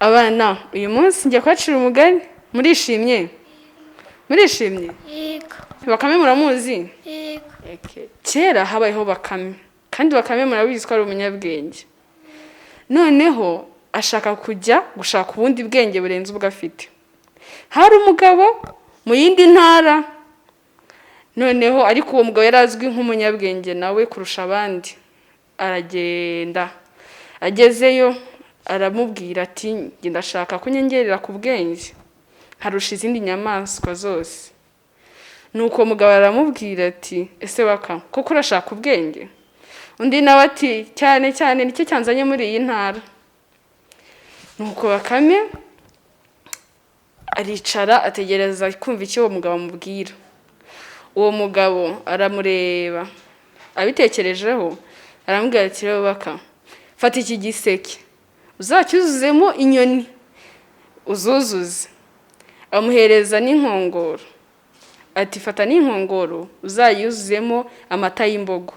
Abana uyu munsi njya kwacira umugani murishimye Yego. Bakame muramuzi Yego. kera habayeho Bakame kandi Bakame murabizi ko ari umunyabwenge noneho ashaka kujya gushaka ubundi bwenge burenze ubwo afite hari umugabo mu yindi ntara noneho ariko uwo mugabo yarazwi nk'umunyabwenge nawe kurusha abandi aragenda agezeyo aramubwira ati njye ndashaka ko nyengerera ku bwenge harusha izindi nyamaswa zose nuko mugabo aramubwira ati ese Bakame koko urashaka ubwenge undi nawe ati cyane cyane nicyo cyanzanye muri iyi ntara nuko Bakame aricara ategereza kumva icyo uwo mugabo amubwira uwo mugabo aramureba abitekerejeho aramubwira ati rero Bakame fata iki giseke uzacyuzuzemo inyoni uzuzuze amuhereza n'inkongoro ati fata n'inkongoro uzayuzuzemo amata y'imbogo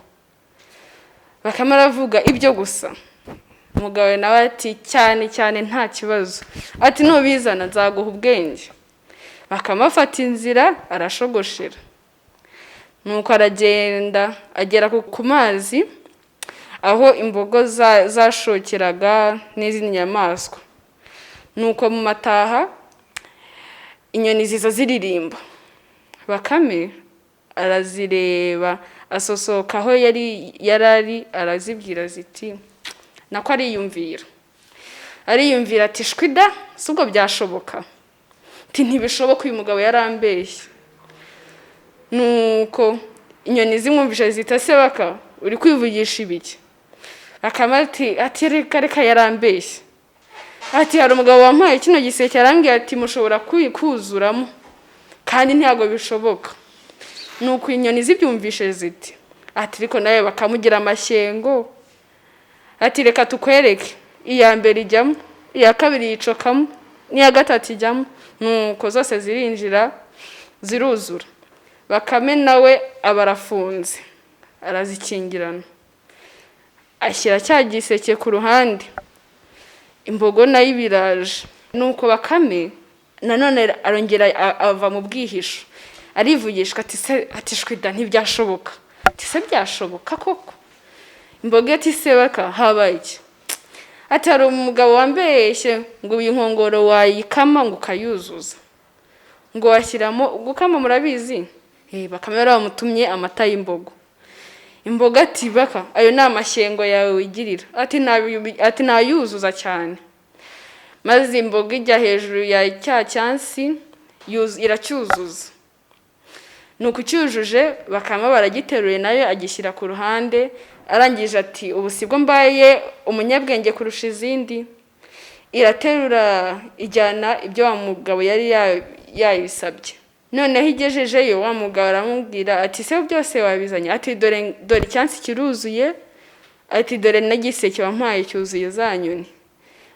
Bakame aravuga ibyo gusa umugabo nawe ati cyane cyane nta kibazo ati nubizana nzaguha ubwenge Bakame afata inzira arashogoshera nuko aragenda agera ku mazi aho imbogo zashokeraga n'izindi nyamaswa nuko mu mataha inyoni ziza ziririmba Bakame arazireba asosoka aho yarari arazibwira ziti nako ariyumvira ati shwida subwo byashoboka ati ntibishoboka uyu mugabo yarambeshye nuko inyoni zimwumvisha zita se Bakame uri kwivugisha ibiki Bakame ati reka yarambeshye ati hari umugabo wampaye kino giseke arambwira ati mushobora kuzuramo kandi ntago bishoboka nuko inyoni zibyumvishe ziti ati riko nawe bakamugira amashyengo ati reka tukwereke iya mbere ijyamo iya kabiri yicokamo n'iya gatatu ijyamo nuko zose zirinjira ziruzura Bakame nawe abarafunze arazikingirana ashyira cya giseke ku ruhande imbogo nayo ibiraje nuko Bakame nanone arongera ava mu bwihisho arivugishwa ati shwida ntibyashoboka ati se byashoboka koko imbogo ati se Bakame habaye iki ati hari umugabo wambeshye ngo uyu nkongoro wayikama ngo ukayuzuza ngo washyiramo gukama murabizi Bakame yari bamutumye amata y'imbogo imboga ati Bakame ayo ni amashyengo yawe wigirira ati nayuzuza cyane maze imboga ijya hejuru ya cya cyansi iracyuzuza nuko icyujuje Bakame baragiteruye nayo agishyira ku ruhande arangije ati ubu sibwo mbaye umunyabwenge kurusha izindi iraterura ijyana ibyo wa mugabo yari yayisabye noneho igejejeyo wa mugabo aramubwira ati se byose wabizanye ati dore icyansi kiruzuye ati dore nagiseke wampaye cyuzuye za nyoni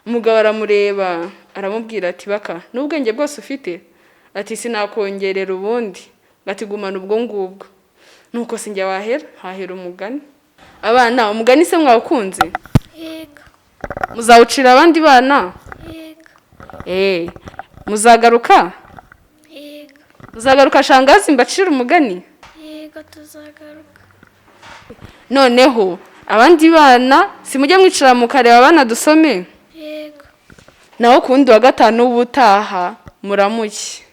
umugabo aramureba aramubwira ati Bakame n'ubwenge bwose ufite ati sinakongerera ubundi ati gumana ubwo ngubwo nuko sinjya hahera umugani abana umugani se mwawukunze Yego. muzawucira abandi bana Yego. muzagaruka Yego. muzagaruka shangazi mbacira umugani Yego tuzagaruka. noneho abandi bana simujya mwicara mukareba abana dusome Yego. naho kundi wa gatanu w'ubutaha muramuke